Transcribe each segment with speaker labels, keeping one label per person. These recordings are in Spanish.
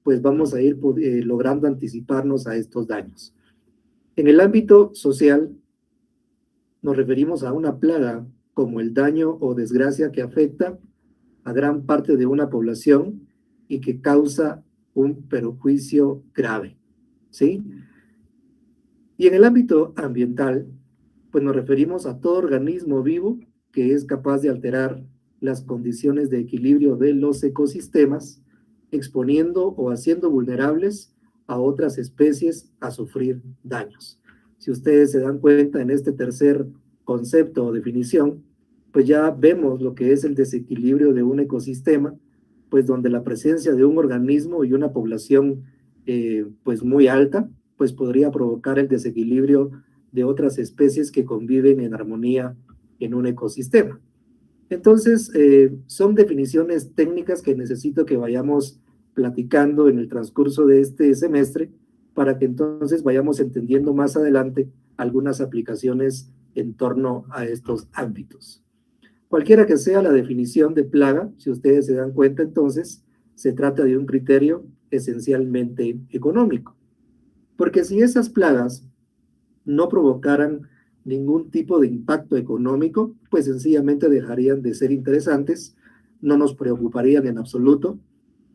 Speaker 1: pues vamos a ir logrando anticiparnos a estos daños. En el ámbito social, nos referimos a una plaga como el daño o desgracia que afecta a gran parte de una población y que causa un perjuicio grave, ¿sí? Y en el ámbito ambiental, pues nos referimos a todo organismo vivo que es capaz de alterar las condiciones de equilibrio de los ecosistemas, exponiendo o haciendo vulnerables a otras especies a sufrir daños. Si ustedes se dan cuenta en este tercer concepto o definición, pues ya vemos lo que es el desequilibrio de un ecosistema, pues donde la presencia de un organismo y una población pues muy alta, pues podría provocar el desequilibrio de otras especies que conviven en armonía en un ecosistema. Entonces, son definiciones técnicas que necesito que vayamos platicando en el transcurso de este semestre para que entonces vayamos entendiendo más adelante algunas aplicaciones en torno a estos ámbitos. Cualquiera que sea la definición de plaga, si ustedes se dan cuenta entonces, se trata de un criterio esencialmente económico. Porque si esas plagas no provocaran ningún tipo de impacto económico, pues sencillamente dejarían de ser interesantes, no nos preocuparían en absoluto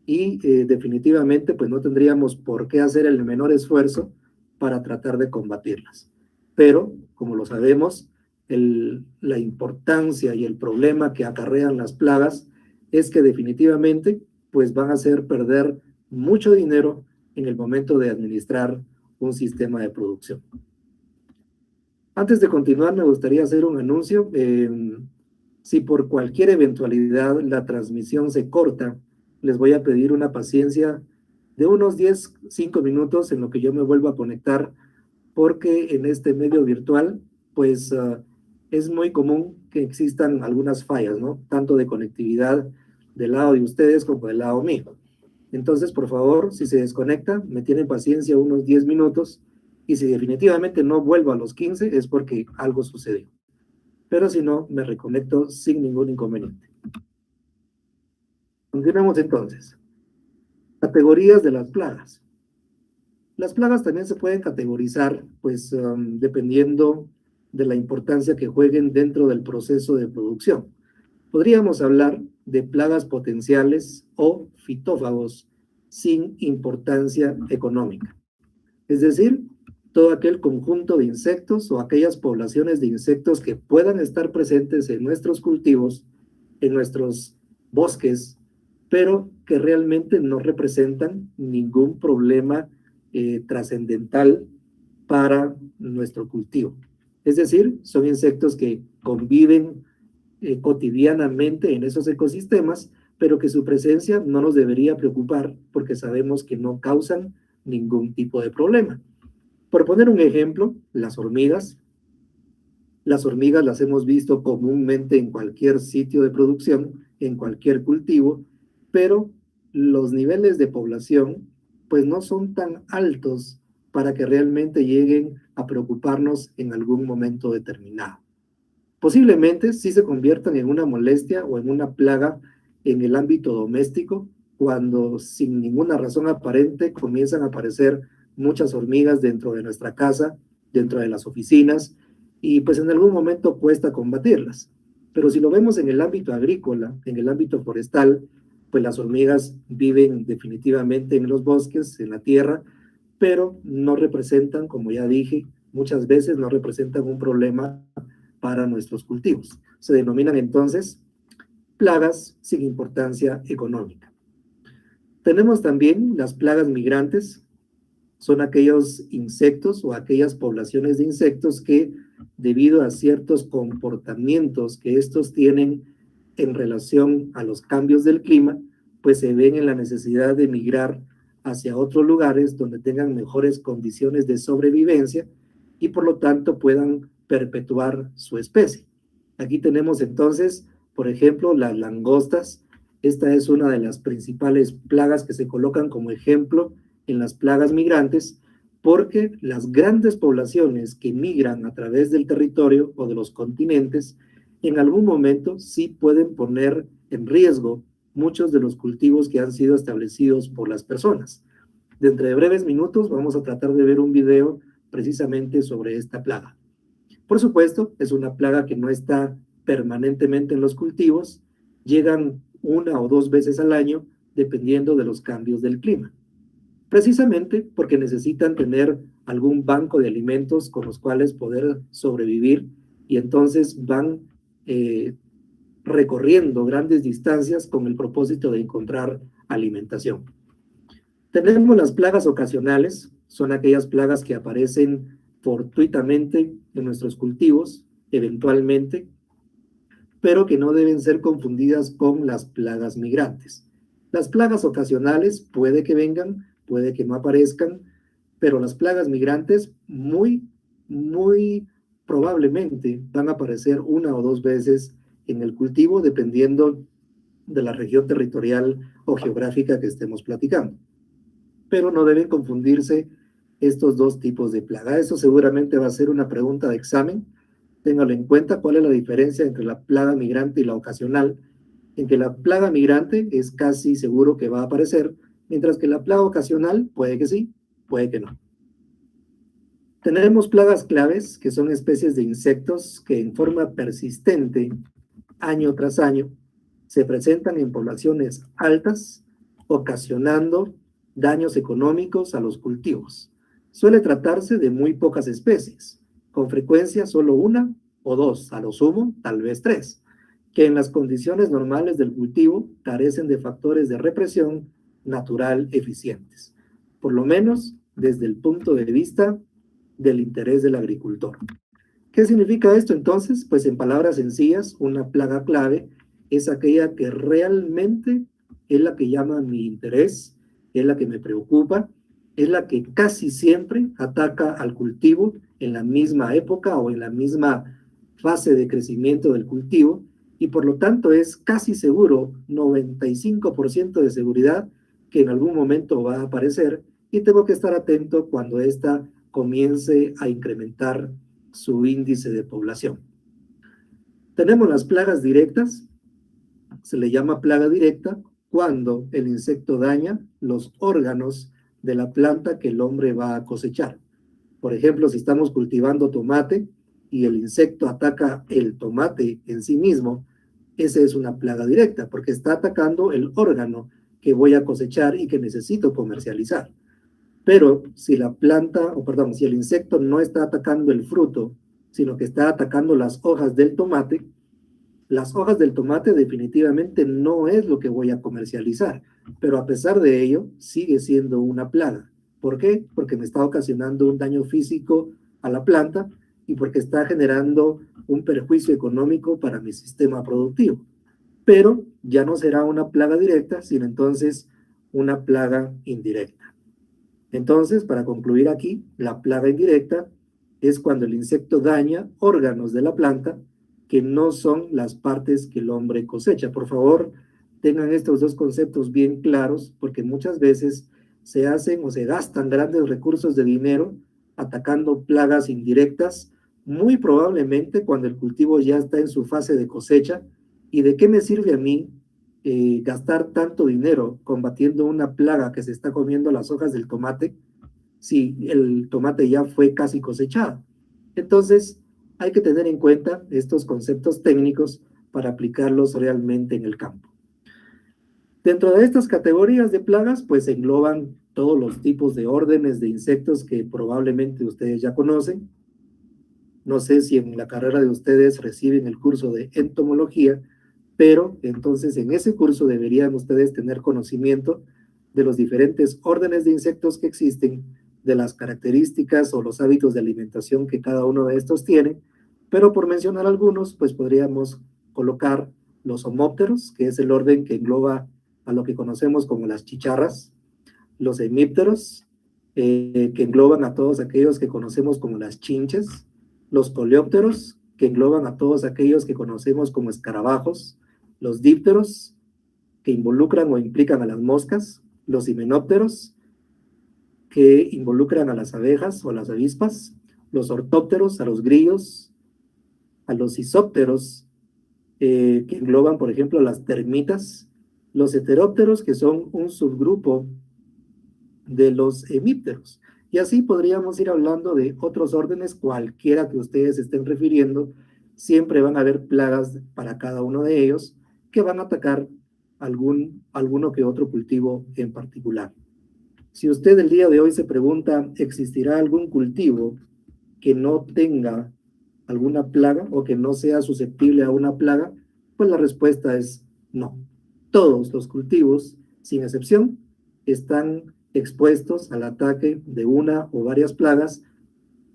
Speaker 1: y definitivamente pues no tendríamos por qué hacer el menor esfuerzo para tratar de combatirlas. Pero, como lo sabemos, la importancia y el problema que acarrean las plagas es que definitivamente pues van a hacer perder mucho dinero en el momento de administrar un sistema de producción. Antes de continuar, me gustaría hacer un anuncio. Si por cualquier eventualidad la transmisión se corta, les voy a pedir una paciencia de unos 5 minutos en lo que yo me vuelvo a conectar, porque en este medio virtual, pues es muy común que existan algunas fallas, ¿no? Tanto de conectividad del lado de ustedes como del lado mío. Entonces, por favor, si se desconecta, me tienen paciencia unos 10 minutos y si definitivamente no vuelvo a los 15 es porque algo sucedió. Pero si no, me reconecto sin ningún inconveniente. Continuamos entonces. Categorías de las plagas. Las plagas también se pueden categorizar, pues, dependiendo de la importancia que jueguen dentro del proceso de producción. Podríamos hablar de plagas potenciales o fitófagos sin importancia económica. Es decir, todo aquel conjunto de insectos o aquellas poblaciones de insectos que puedan estar presentes en nuestros cultivos, en nuestros bosques, pero que realmente no representan ningún problema trascendental para nuestro cultivo. Es decir, son insectos que conviven cotidianamente en esos ecosistemas, pero que su presencia no nos debería preocupar porque sabemos que no causan ningún tipo de problema. Por poner un ejemplo, las hormigas. Las hormigas las hemos visto comúnmente en cualquier sitio de producción, en cualquier cultivo, pero los niveles de población pues no son tan altos para que realmente lleguen a preocuparnos en algún momento determinado. Posiblemente sí se conviertan en una molestia o en una plaga en el ámbito doméstico, cuando sin ninguna razón aparente comienzan a aparecer muchas hormigas dentro de nuestra casa, dentro de las oficinas, y pues en algún momento cuesta combatirlas. Pero si lo vemos en el ámbito agrícola, en el ámbito forestal, pues las hormigas viven definitivamente en los bosques, en la tierra, pero no representan, como ya dije, muchas veces no representan un problema para nuestros cultivos. Se denominan entonces plagas sin importancia económica. Tenemos también las plagas migrantes. Son aquellos insectos o aquellas poblaciones de insectos que, debido a ciertos comportamientos que estos tienen en relación a los cambios del clima, pues se ven en la necesidad de migrar hacia otros lugares donde tengan mejores condiciones de sobrevivencia y por lo tanto puedan perpetuar su especie. Aquí tenemos entonces, por ejemplo, las langostas. Esta es una de las principales plagas que se colocan como ejemplo en las plagas migrantes, porque las grandes poblaciones que migran a través del territorio o de los continentes, en algún momento sí pueden poner en riesgo muchos de los cultivos que han sido establecidos por las personas. Dentro de breves minutos vamos a tratar de ver un video precisamente sobre esta plaga. Por supuesto, es una plaga que no está permanentemente en los cultivos, llegan una o dos veces al año dependiendo de los cambios del clima. Precisamente porque necesitan tener algún banco de alimentos con los cuales poder sobrevivir y entonces van recorriendo grandes distancias con el propósito de encontrar alimentación. Tenemos las plagas ocasionales, son aquellas plagas que aparecen fortuitamente en nuestros cultivos, eventualmente, pero que no deben ser confundidas con las plagas migrantes. Las plagas ocasionales puede que vengan, puede que no aparezcan, pero las plagas migrantes muy probablemente van a aparecer una o dos veces en el cultivo, dependiendo de la región territorial o geográfica que estemos platicando. Pero no deben confundirse estos dos tipos de plaga. Eso seguramente va a ser una pregunta de examen. Téngalo en cuenta, cuál es la diferencia entre la plaga migrante y la ocasional, en que la plaga migrante es casi seguro que va a aparecer, mientras que la plaga ocasional puede que sí, puede que no. Tenemos plagas claves, que son especies de insectos que en forma persistente, año tras año, se presentan en poblaciones altas, ocasionando daños económicos a los cultivos. Suele tratarse de muy pocas especies, con frecuencia solo una o dos, a lo sumo, tal vez tres, que en las condiciones normales del cultivo carecen de factores de represión natural eficientes, por lo menos desde el punto de vista del interés del agricultor. ¿Qué significa esto entonces? Pues en palabras sencillas, una plaga clave es aquella que realmente es la que llama mi interés, es la que me preocupa, es la que casi siempre ataca al cultivo en la misma época o en la misma fase de crecimiento del cultivo, y por lo tanto es casi seguro, 95% de seguridad, que en algún momento va a aparecer y tengo que estar atento cuando ésta comience a incrementar su índice de población. Tenemos las plagas directas, se le llama plaga directa cuando el insecto daña los órganos de la planta que el hombre va a cosechar. Por ejemplo, si estamos cultivando tomate y el insecto ataca el tomate en sí mismo, esa es una plaga directa porque está atacando el órgano que voy a cosechar y que necesito comercializar. Pero si la planta, o perdón, si el insecto no está atacando el fruto, sino que está atacando las hojas del tomate, las hojas del tomate definitivamente no es lo que voy a comercializar, pero a pesar de ello sigue siendo una plaga. ¿Por qué? Porque me está ocasionando un daño físico a la planta y porque está generando un perjuicio económico para mi sistema productivo. Pero ya no será una plaga directa, sino entonces una plaga indirecta. Entonces, para concluir aquí, la plaga indirecta es cuando el insecto daña órganos de la planta que no son las partes que el hombre cosecha. Por favor, tengan estos dos conceptos bien claros, porque muchas veces se hacen o se gastan grandes recursos de dinero atacando plagas indirectas, muy probablemente cuando el cultivo ya está en su fase de cosecha. ¿Y de qué me sirve a mí gastar tanto dinero combatiendo una plaga que se está comiendo las hojas del tomate si el tomate ya fue casi cosechado? Entonces, hay que tener en cuenta estos conceptos técnicos para aplicarlos realmente en el campo. Dentro de estas categorías de plagas, pues se engloban todos los tipos de órdenes de insectos que probablemente ustedes ya conocen. No sé si en la carrera de ustedes reciben el curso de entomología, pero entonces en ese curso deberían ustedes tener conocimiento de los diferentes órdenes de insectos que existen, de las características o los hábitos de alimentación que cada uno de estos tiene, pero por mencionar algunos, pues podríamos colocar los homópteros, que es el orden que engloba a lo que conocemos como las chicharras, los hemípteros, que engloban a todos aquellos que conocemos como las chinches, los coleópteros, que engloban a todos aquellos que conocemos como escarabajos, los dípteros, que involucran o implican a las moscas, los himenópteros, que involucran a las abejas o a las avispas, los ortópteros, a los grillos, a los isópteros, que engloban, por ejemplo, las termitas, los heterópteros, que son un subgrupo de los hemípteros. Y así podríamos ir hablando de otros órdenes, cualquiera que ustedes estén refiriendo, siempre van a haber plagas para cada uno de ellos que van a atacar alguno que otro cultivo en particular. Si usted el día de hoy se pregunta, ¿existirá algún cultivo que no tenga alguna plaga o que no sea susceptible a una plaga? Pues la respuesta es no. Todos los cultivos, sin excepción, están expuestos al ataque de una o varias plagas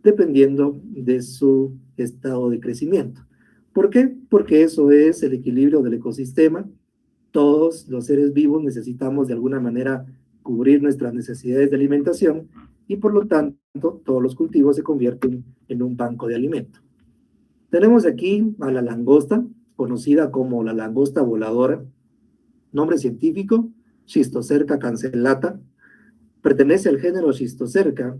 Speaker 1: dependiendo de su estado de crecimiento. ¿Por qué? Porque eso es el equilibrio del ecosistema. Todos los seres vivos necesitamos de alguna manera cubrir nuestras necesidades de alimentación y por lo tanto todos los cultivos se convierten en un banco de alimento. Tenemos aquí a la langosta, conocida como la langosta voladora, nombre científico, Schistocerca cancellata, pertenece al género Schistocerca,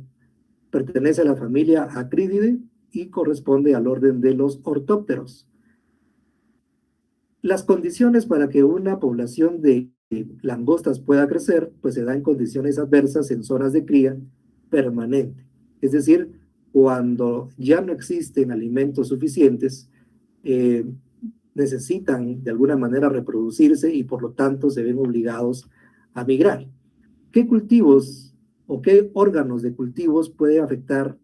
Speaker 1: pertenece a la familia Acrididae y corresponde al orden de los ortópteros. Las condiciones para que una población de langostas pueda crecer, pues se da en condiciones adversas en zonas de cría permanente. Es decir, cuando ya no existen alimentos suficientes, necesitan de alguna manera reproducirse y por lo tanto se ven obligados a migrar. ¿Qué cultivos o qué órganos de cultivos puede afectar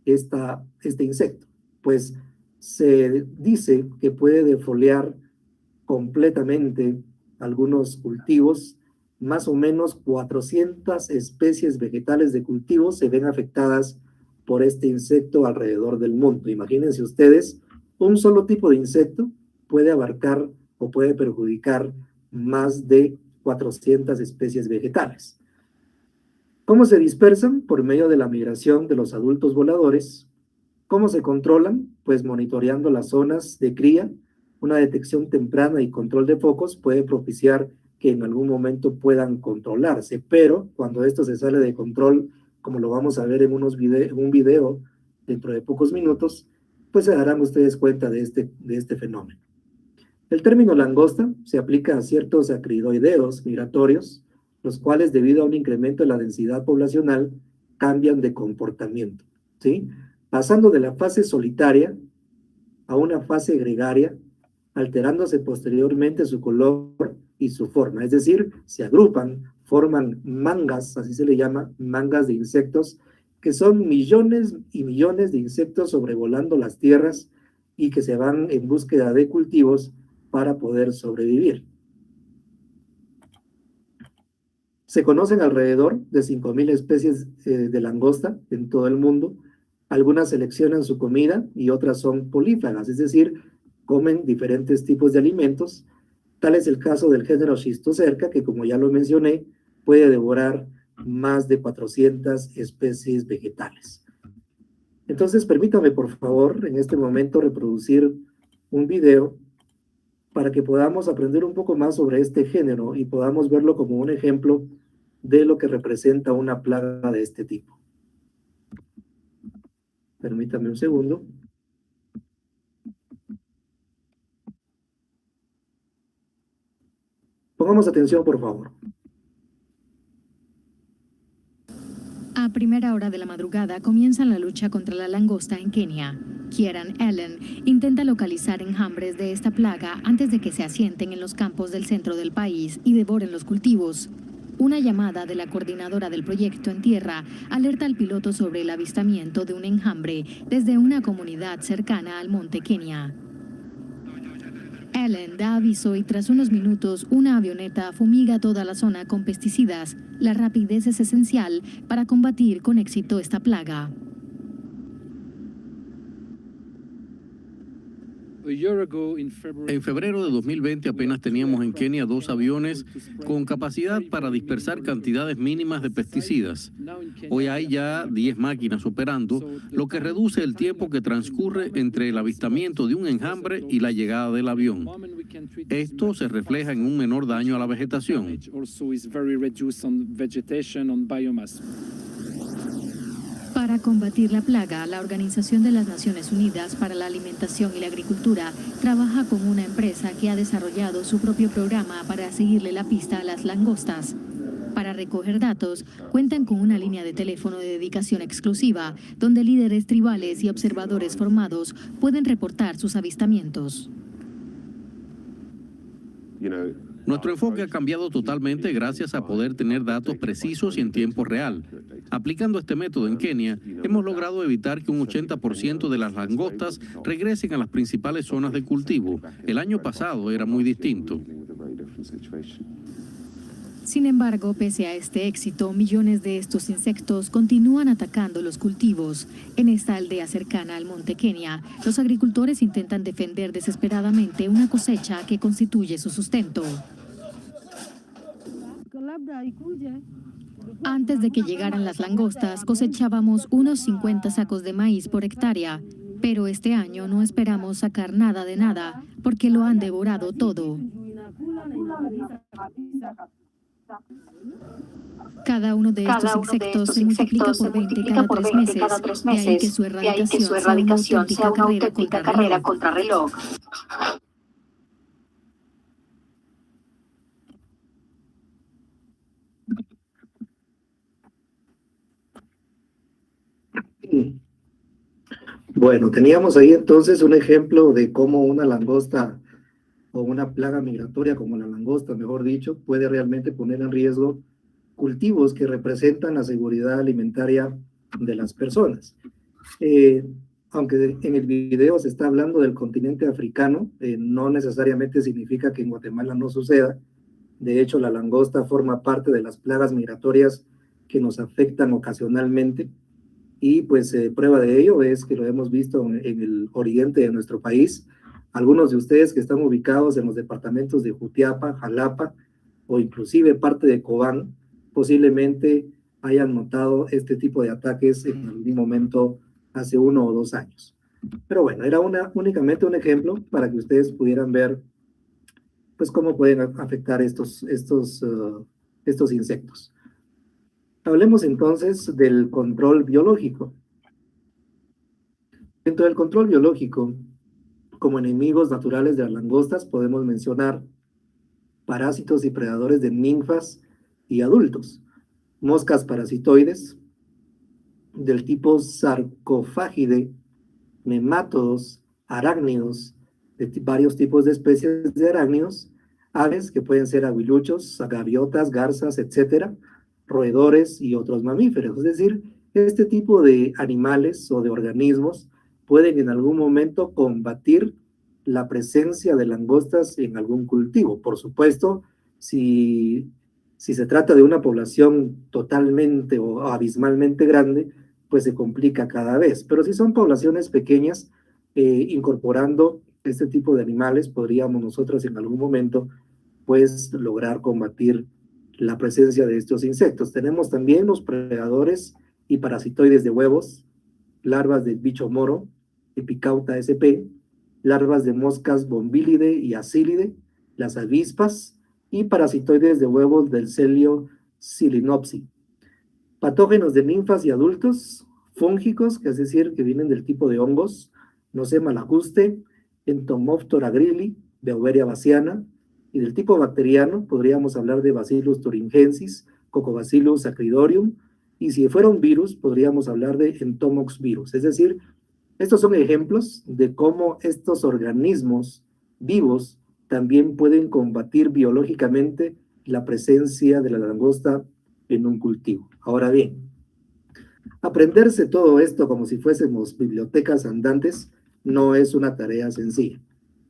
Speaker 1: este insecto? Pues se dice que puede defoliar completamente algunos cultivos. Más o menos 400 especies vegetales de cultivos se ven afectadas por este insecto alrededor del mundo. Imagínense ustedes, un solo tipo de insecto puede abarcar o puede perjudicar más de 400 especies vegetales. ¿Cómo se dispersan? Por medio de la migración de los adultos voladores. ¿Cómo se controlan? Pues monitoreando las zonas de cría. Una detección temprana y control de focos puede propiciar que en algún momento puedan controlarse, pero cuando esto se sale de control, como lo vamos a ver en un video dentro de pocos minutos, pues se darán ustedes cuenta de este fenómeno. El término langosta se aplica a ciertos acridoideos migratorios, los cuales debido a un incremento de la densidad poblacional cambian de comportamiento, ¿sí? Pasando de la fase solitaria a una fase gregaria, alterándose posteriormente su color y su forma, es decir, se agrupan, forman mangas, así se le llama, mangas de insectos, que son millones y millones de insectos sobrevolando las tierras y que se van en búsqueda de cultivos para poder sobrevivir. Se conocen alrededor de 5.000 especies de langosta en todo el mundo. Algunas seleccionan su comida y otras son polífagas, es decir, comen diferentes tipos de alimentos. Tal es el caso del género Schistocerca, que como ya lo mencioné, puede devorar más de 400 especies vegetales. Entonces, permítame, por favor, en este momento reproducir un video para que podamos aprender un poco más sobre este género y podamos verlo como un ejemplo de lo que representa una plaga de este tipo. Permítame un segundo. Pongamos atención, por favor.
Speaker 2: A primera hora de la madrugada comienza la lucha contra la langosta en Kenia. Kieran Allen intenta localizar enjambres de esta plaga antes de que se asienten en los campos del centro del país y devoren los cultivos. Una llamada de la coordinadora del proyecto en tierra alerta al piloto sobre el avistamiento de un enjambre desde una comunidad cercana al monte Kenia. Allen da aviso y tras unos minutos una avioneta fumiga toda la zona con pesticidas. La rapidez es esencial para combatir con éxito esta plaga.
Speaker 3: En febrero de 2020 apenas teníamos en Kenia 2 aviones con capacidad para dispersar cantidades mínimas de pesticidas. Hoy hay ya 10 máquinas operando, lo que reduce el tiempo que transcurre entre el avistamiento de un enjambre y la llegada del avión. Esto se refleja en un menor daño a la vegetación.
Speaker 2: Para Para combatir la plaga, la Organización de las Naciones Unidas para la Alimentación y la Agricultura trabaja con una empresa que ha desarrollado su propio programa para seguirle la pista a las langostas. Para recoger datos, cuentan con una línea de teléfono de dedicación exclusiva, donde líderes tribales y observadores formados pueden reportar sus avistamientos.
Speaker 3: Nuestro enfoque ha cambiado totalmente gracias a poder tener datos precisos y en tiempo real. Aplicando este método en Kenia, hemos logrado evitar que un 80% de las langostas regresen a las principales zonas de cultivo. El año pasado era muy distinto.
Speaker 2: Sin embargo, pese a este éxito, millones de estos insectos continúan atacando los cultivos. En esta aldea cercana al monte Kenia, los agricultores intentan defender desesperadamente una cosecha que constituye su sustento. Antes de que llegaran las langostas, cosechábamos unos 50 sacos de maíz por hectárea. Pero este año no esperamos sacar nada de nada, porque lo han devorado todo. Cada uno de estos insectos se multiplica por 20 cada 3 meses, de ahí que su erradicación sea una auténtica carrera contrarreloj.
Speaker 1: Bueno, teníamos ahí entonces un ejemplo de cómo una langosta o una plaga migratoria como la langosta, mejor dicho, puede realmente poner en riesgo cultivos que representan la seguridad alimentaria de las personas. Aunque en el video se está hablando del continente africano, no necesariamente significa que en Guatemala no suceda. De hecho, la langosta forma parte de las plagas migratorias que nos afectan ocasionalmente. Y pues prueba de ello es que lo hemos visto en el oriente de nuestro país. Algunos de ustedes que están ubicados en los departamentos de Jutiapa, Jalapa o inclusive parte de Cobán, posiblemente hayan notado este tipo de ataques en algún momento hace 1 o 2 años. Pero bueno, era únicamente un ejemplo para que ustedes pudieran ver pues cómo pueden afectar estos insectos. Hablemos entonces del control biológico. Dentro del control biológico, como enemigos naturales de las langostas, podemos mencionar parásitos y predadores de ninfas y adultos, moscas parasitoides del tipo sarcofágide, nemátodos, arácnidos, de varios tipos de especies de arácnidos, aves que pueden ser aguiluchos, gaviotas, garzas, etcétera, roedores y otros mamíferos. Es decir, este tipo de animales o de organismos pueden en algún momento combatir la presencia de langostas en algún cultivo. Por supuesto, si se trata de una población totalmente o abismalmente grande, pues se complica cada vez. Pero si son poblaciones pequeñas, incorporando este tipo de animales, podríamos nosotros en algún momento, pues, lograr combatir la presencia de estos insectos. Tenemos también los predadores y parasitoides de huevos, larvas del bicho moro, Epicauta sp, larvas de moscas bombilide y acílide, las avispas y parasitoides de huevos del celio Silinopsis. Patógenos de ninfas y adultos, fúngicos, que es decir, que vienen del tipo de hongos, Nosema lacuste, Entomoptera grilli, Beauveria bassiana, y del tipo bacteriano podríamos hablar de Bacillus thuringiensis, Cocobacillus acridorium, y si fuera un virus podríamos hablar de Entomox virus. Es decir, estos son ejemplos de cómo estos organismos vivos también pueden combatir biológicamente la presencia de la langosta en un cultivo. Ahora bien, aprenderse todo esto como si fuésemos bibliotecas andantes no es una tarea sencilla.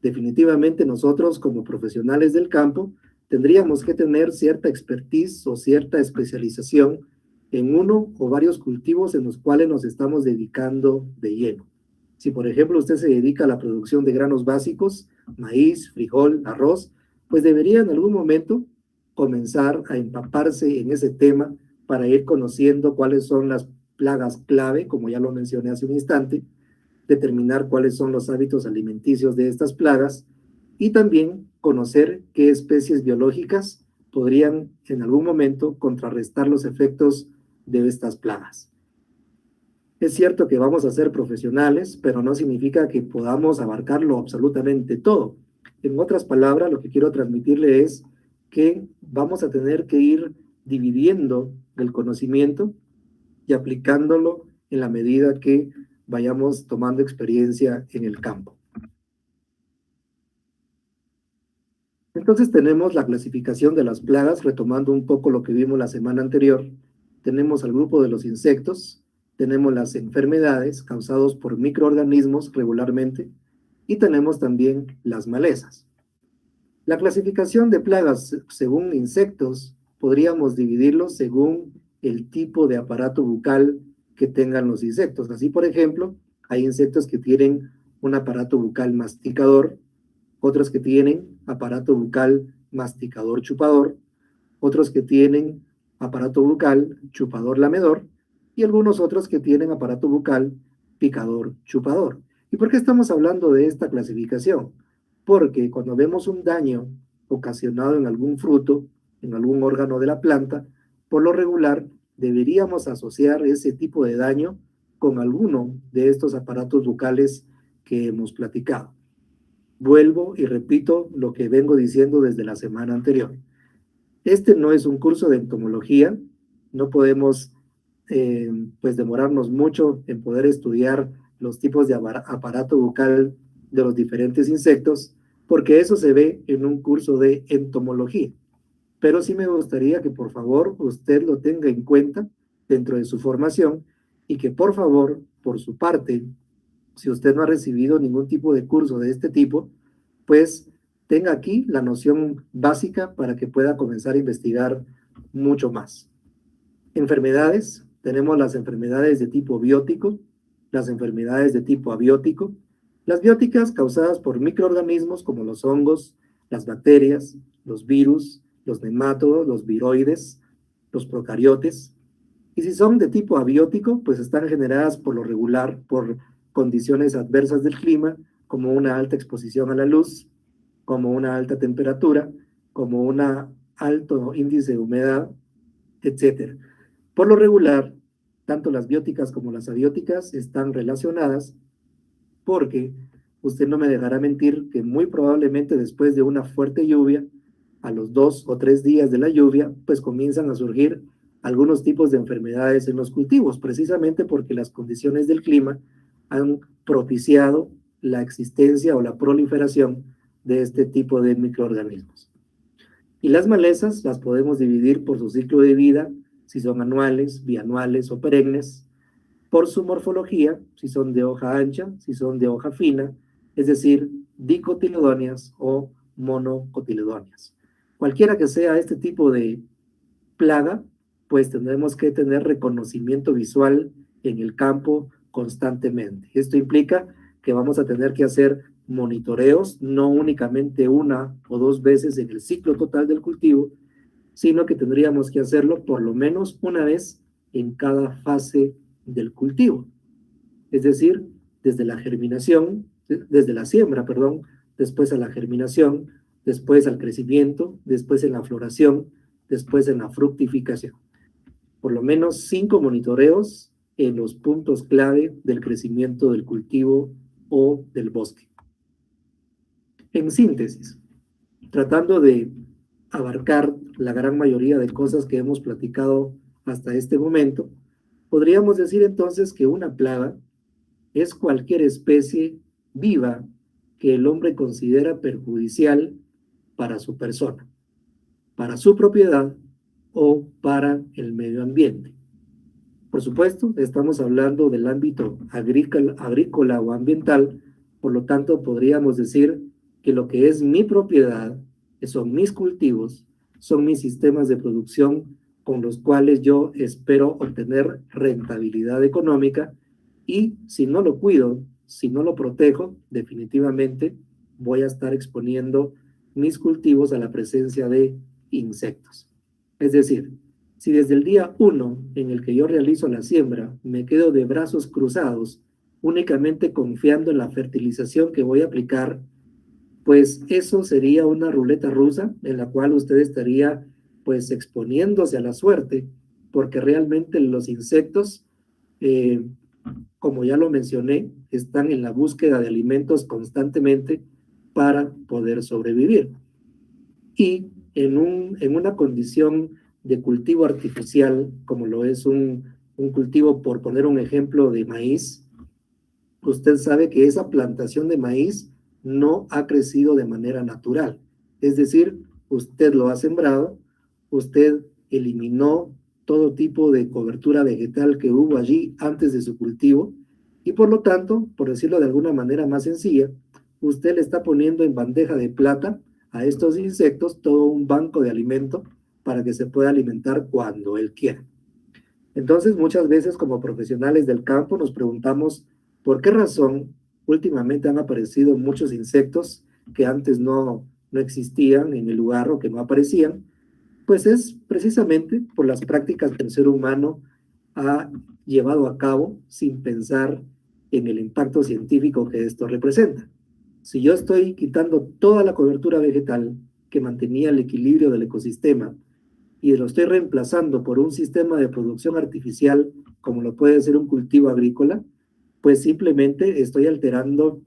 Speaker 1: Definitivamente nosotros como profesionales del campo tendríamos que tener cierta expertise o cierta especialización en uno o varios cultivos en los cuales nos estamos dedicando de lleno. Si por ejemplo usted se dedica a la producción de granos básicos, maíz, frijol, arroz, pues debería en algún momento comenzar a empaparse en ese tema para ir conociendo cuáles son las plagas clave, como ya lo mencioné hace un instante, determinar cuáles son los hábitos alimenticios de estas plagas y también conocer qué especies biológicas podrían en algún momento contrarrestar los efectos de estas plagas. Es cierto que vamos a ser profesionales, pero no significa que podamos abarcarlo absolutamente todo. En otras palabras, lo que quiero transmitirle es que vamos a tener que ir dividiendo el conocimiento y aplicándolo en la medida que vayamos tomando experiencia en el campo. Entonces tenemos la clasificación de las plagas, retomando un poco lo que vimos la semana anterior. Tenemos al grupo de los insectos, tenemos las enfermedades causadas por microorganismos regularmente, y tenemos también las malezas. La clasificación de plagas según insectos podríamos dividirlos según el tipo de aparato bucal que tengan los insectos. Así, por ejemplo, hay insectos que tienen un aparato bucal masticador, otros que tienen aparato bucal masticador chupador, otros que tienen aparato bucal chupador lamedor y algunos otros que tienen aparato bucal picador chupador. ¿Y por qué estamos hablando de esta clasificación? Porque cuando vemos un daño ocasionado en algún fruto, en algún órgano de la planta, por lo regular deberíamos asociar ese tipo de daño con alguno de estos aparatos bucales que hemos platicado. Vuelvo y repito lo que vengo diciendo desde la semana anterior. Este no es un curso de entomología, no podemos pues demorarnos mucho en poder estudiar los tipos de aparato bucal de los diferentes insectos, porque eso se ve en un curso de entomología. Pero sí me gustaría que por favor usted lo tenga en cuenta dentro de su formación y que por favor, por su parte, si usted no ha recibido ningún tipo de curso de este tipo, pues tenga aquí la noción básica para que pueda comenzar a investigar mucho más. Enfermedades, tenemos las enfermedades de tipo biótico, las enfermedades de tipo abiótico, las bióticas causadas por microorganismos como los hongos, las bacterias, los virus, los nematodos, los viroides, los procariotes. Y si son de tipo abiótico, pues están generadas por lo regular por condiciones adversas del clima, como una alta exposición a la luz, como una alta temperatura, como un alto índice de humedad, etc. Por lo regular, tanto las bióticas como las abióticas están relacionadas porque usted no me dejará mentir que muy probablemente después de una fuerte lluvia, a los 2 o 3 días de la lluvia, pues comienzan a surgir algunos tipos de enfermedades en los cultivos, precisamente porque las condiciones del clima han propiciado la existencia o la proliferación de este tipo de microorganismos. Y las malezas las podemos dividir por su ciclo de vida, si son anuales, bianuales o perennes, por su morfología, si son de hoja ancha, si son de hoja fina, es decir, dicotiledóneas o monocotiledóneas. Cualquiera que sea este tipo de plaga, pues tendremos que tener reconocimiento visual en el campo constantemente. Esto implica que vamos a tener que hacer monitoreos, no únicamente 1 o 2 veces en el ciclo total del cultivo, sino que tendríamos que hacerlo por lo menos 1 vez en cada fase del cultivo. Es decir, desde la germinación, desde la siembra, perdón, después a la germinación, después al crecimiento, después en la floración, después en la fructificación. Por lo menos 5 monitoreos en los puntos clave del crecimiento del cultivo o del bosque. En síntesis, tratando de abarcar la gran mayoría de cosas que hemos platicado hasta este momento, podríamos decir entonces que una plaga es cualquier especie viva que el hombre considera perjudicial para su persona, para su propiedad o para el medio ambiente. Por supuesto, estamos hablando del ámbito agrícola o ambiental, por lo tanto podríamos decir que lo que es mi propiedad, que son mis cultivos, son mis sistemas de producción con los cuales yo espero obtener rentabilidad económica y si no lo cuido, si no lo protejo, definitivamente voy a estar exponiendo mis cultivos a la presencia de insectos. Es decir, si desde el día 1 en el que yo realizo la siembra me quedo de brazos cruzados, únicamente confiando en la fertilización que voy a aplicar, pues eso sería una ruleta rusa en la cual usted estaría pues exponiéndose a la suerte, porque realmente los insectos como ya lo mencioné, están en la búsqueda de alimentos constantemente para poder sobrevivir. Y en una condición de cultivo artificial, como lo es un cultivo, por poner un ejemplo, de maíz, usted sabe que esa plantación de maíz no ha crecido de manera natural. Es decir, usted lo ha sembrado, usted eliminó todo tipo de cobertura vegetal que hubo allí antes de su cultivo y por lo tanto, por decirlo de alguna manera más sencilla, usted le está poniendo en bandeja de plata a estos insectos todo un banco de alimento para que se pueda alimentar cuando él quiera. Entonces, muchas veces como profesionales del campo nos preguntamos por qué razón últimamente han aparecido muchos insectos que antes no existían en el lugar o que no aparecían. Pues es precisamente por las prácticas que el ser humano ha llevado a cabo sin pensar en el impacto científico que esto representa. Si yo estoy quitando toda la cobertura vegetal que mantenía el equilibrio del ecosistema y lo estoy reemplazando por un sistema de producción artificial, como lo puede ser un cultivo agrícola, pues simplemente estoy alterando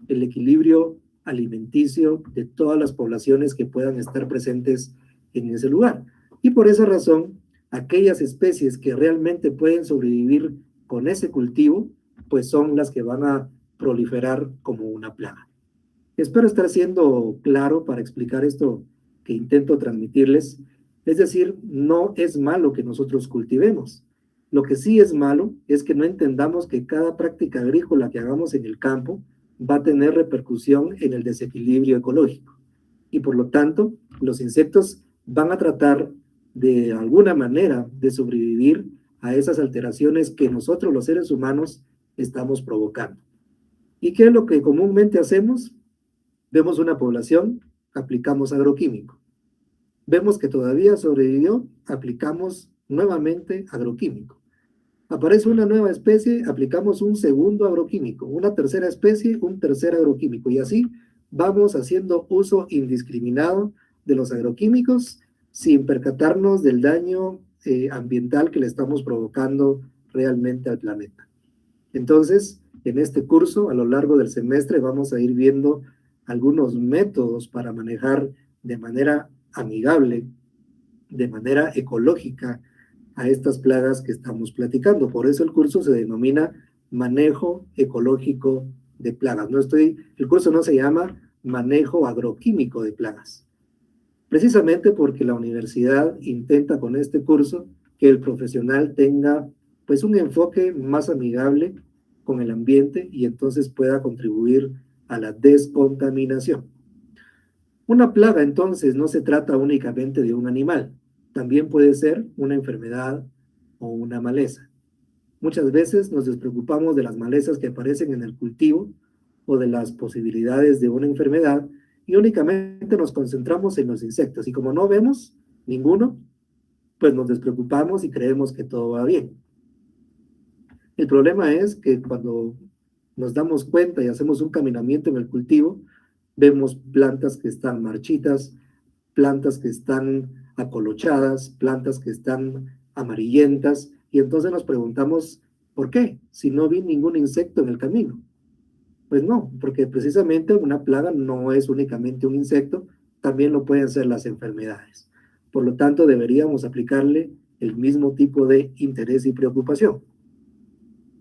Speaker 1: el equilibrio alimenticio de todas las poblaciones que puedan estar presentes en ese lugar. Y por esa razón, aquellas especies que realmente pueden sobrevivir con ese cultivo, pues son las que van a proliferar como una plaga. Espero estar siendo claro para explicar esto que intento transmitirles. Es decir, no es malo que nosotros cultivemos. Lo que sí es malo es que no entendamos que cada práctica agrícola que hagamos en el campo va a tener repercusión en el desequilibrio ecológico. Y por lo tanto, los insectos van a tratar de alguna manera de sobrevivir a esas alteraciones que nosotros los seres humanos estamos provocando. ¿Y qué es lo que comúnmente hacemos? Vemos una población, aplicamos agroquímico. Vemos que todavía sobrevivió, aplicamos nuevamente agroquímico. Aparece una nueva especie, aplicamos un segundo agroquímico, una tercera especie, un tercer agroquímico, y así vamos haciendo uso indiscriminado de los agroquímicos sin percatarnos del daño ambiental que le estamos provocando realmente al planeta. Entonces, en este curso, a lo largo del semestre, vamos a ir viendo algunos métodos para manejar de manera amigable, de manera ecológica, a estas plagas que estamos platicando. Por eso el curso se denomina manejo ecológico de plagas. El curso no se llama manejo agroquímico de plagas. Precisamente porque la universidad intenta con este curso que el profesional tenga pues un enfoque más amigable con el ambiente y entonces pueda contribuir a la descontaminación. Una plaga entonces no se trata únicamente de un animal, también puede ser una enfermedad o una maleza. Muchas veces nos despreocupamos de las malezas que aparecen en el cultivo o de las posibilidades de una enfermedad y únicamente nos concentramos en los insectos. Y como no vemos ninguno, pues nos despreocupamos y creemos que todo va bien. El problema es que cuando nos damos cuenta y hacemos un caminamiento en el cultivo, vemos plantas que están marchitas, plantas que están acolochadas, plantas que están amarillentas, y entonces nos preguntamos, ¿por qué? Si no vi ningún insecto en el camino. Pues no, porque precisamente una plaga no es únicamente un insecto, también lo pueden ser las enfermedades. Por lo tanto, deberíamos aplicarle el mismo tipo de interés y preocupación.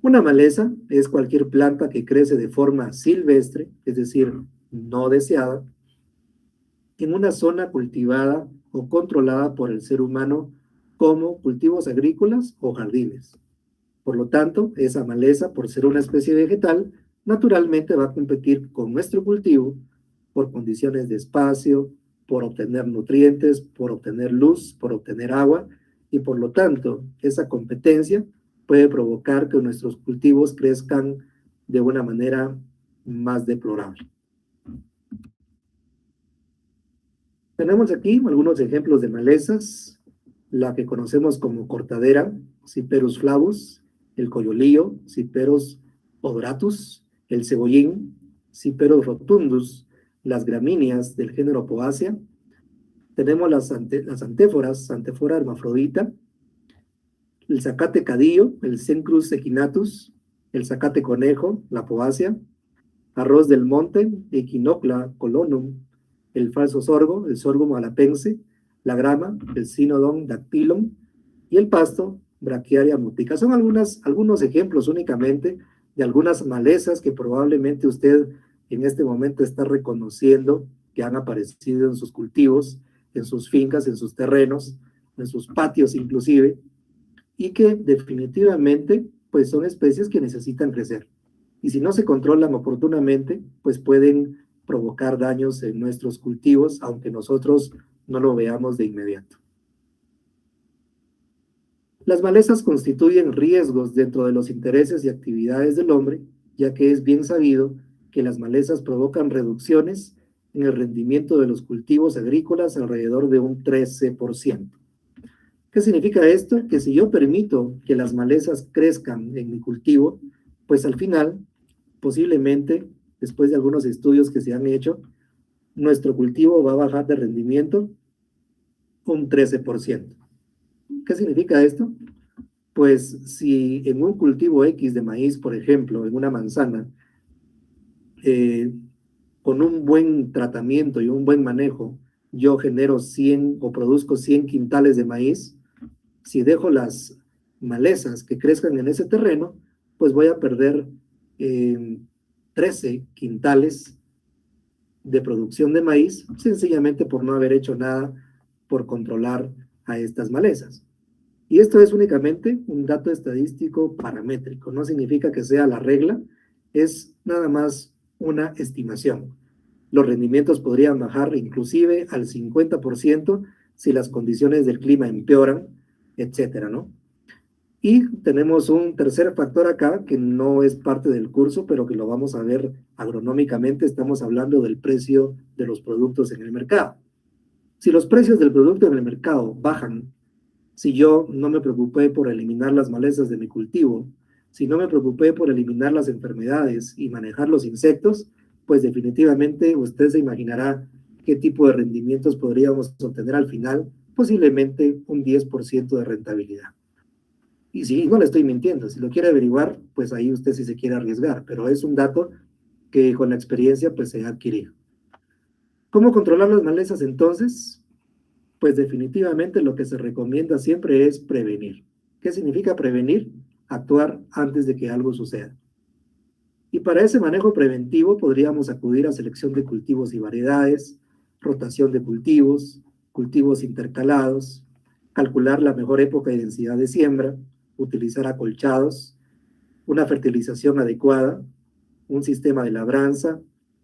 Speaker 1: Una maleza es cualquier planta que crece de forma silvestre, es decir, no deseada, en una zona cultivada o controlada por el ser humano como cultivos agrícolas o jardines. Por lo tanto, esa maleza, por ser una especie vegetal, naturalmente va a competir con nuestro cultivo por condiciones de espacio, por obtener nutrientes, por obtener luz, por obtener agua, y por lo tanto, esa competencia puede provocar que nuestros cultivos crezcan de una manera más deplorable. Tenemos aquí algunos ejemplos de malezas, la que conocemos como cortadera, Cyperus flavus, el coyolillo, Cyperus odoratus, el cebollín, Cyperus rotundus, las gramíneas del género Poaceae. Tenemos las antéforas, Anthemora hermafrodita, el zacate cadillo, el Cenchrus equinatus, el zacate conejo, la poácea, arroz del monte, Echinoclea colonum, el falso sorgo, el sorgo malapense, la grama, el Cynodon dactylum, y el pasto, Brachiaria mutica. Son algunos ejemplos únicamente de algunas malezas que probablemente usted en este momento está reconociendo que han aparecido en sus cultivos, en sus fincas, en sus terrenos, en sus patios inclusive, y que definitivamente pues son especies que necesitan crecer. Y si no se controlan oportunamente, pues pueden provocar daños en nuestros cultivos, aunque nosotros no lo veamos de inmediato. Las malezas constituyen riesgos dentro de los intereses y actividades del hombre, ya que es bien sabido que las malezas provocan reducciones en el rendimiento de los cultivos agrícolas alrededor de un 13%. ¿Qué significa esto? Que si yo permito que las malezas crezcan en mi cultivo, pues al final, posiblemente, después de algunos estudios que se han hecho, nuestro cultivo va a bajar de rendimiento un 13%. ¿Qué significa esto? Pues si en un cultivo X de maíz, por ejemplo, en una manzana, con un buen tratamiento y un buen manejo, yo genero 100 o produzco 100 quintales de maíz, si dejo las malezas que crezcan en ese terreno, pues voy a perder 13 quintales de producción de maíz, sencillamente por no haber hecho nada por controlar a estas malezas. Y esto es únicamente un dato estadístico paramétrico, no significa que sea la regla, es nada más una estimación. Los rendimientos podrían bajar inclusive al 50% si las condiciones del clima empeoran, etcétera, ¿no? Y tenemos un tercer factor acá que no es parte del curso, pero que lo vamos a ver agronómicamente. Estamos hablando del precio de los productos en el mercado. Si los precios del producto en el mercado bajan, si yo no me preocupé por eliminar las malezas de mi cultivo, si no me preocupé por eliminar las enfermedades y manejar los insectos, pues definitivamente usted se imaginará qué tipo de rendimientos podríamos obtener al final, posiblemente un 10% de rentabilidad. Y sí, no le estoy mintiendo, si lo quiere averiguar, pues ahí usted sí se quiere arriesgar, pero es un dato que con la experiencia pues se ha adquirido. ¿Cómo controlar las malezas entonces? Pues definitivamente lo que se recomienda siempre es prevenir. ¿Qué significa prevenir? Actuar antes de que algo suceda. Y para ese manejo preventivo podríamos acudir a selección de cultivos y variedades, rotación de cultivos, cultivos intercalados, calcular la mejor época y densidad de siembra, utilizar acolchados, una fertilización adecuada, un sistema de labranza,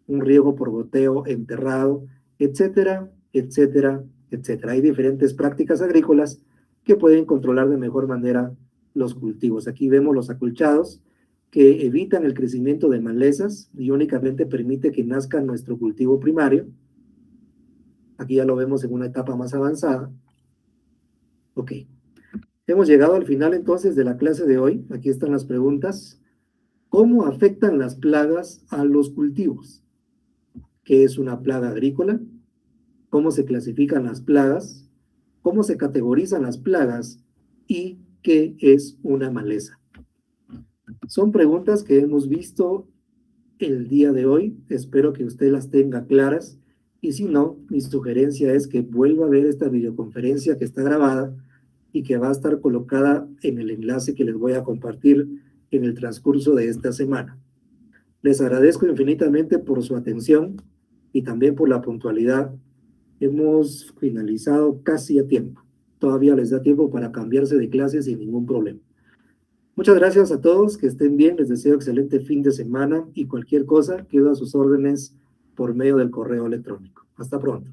Speaker 1: un riego por goteo enterrado, etcétera, etcétera, etcétera. Hay diferentes prácticas agrícolas que pueden controlar de mejor manera los cultivos. Aquí vemos los acolchados que evitan el crecimiento de malezas y únicamente permite que nazca nuestro cultivo primario. Aquí ya lo vemos en una etapa más avanzada. Ok. Hemos llegado al final entonces de la clase de hoy. Aquí están las preguntas. ¿Cómo afectan las plagas a los cultivos? ¿Qué es una plaga agrícola? ¿Cómo se clasifican las plagas? ¿Cómo se categorizan las plagas? ¿Y qué es una maleza? Son preguntas que hemos visto el día de hoy. Espero que usted las tenga claras. Y si no, mi sugerencia es que vuelva a ver esta videoconferencia que está grabada y que va a estar colocada en el enlace que les voy a compartir en el transcurso de esta semana. Les agradezco infinitamente por su atención y también por la puntualidad. Hemos finalizado casi a tiempo. Todavía les da tiempo para cambiarse de clase sin ningún problema. Muchas gracias a todos, que estén bien, les deseo excelente fin de semana y cualquier cosa quedo a sus órdenes por medio del correo electrónico. Hasta pronto.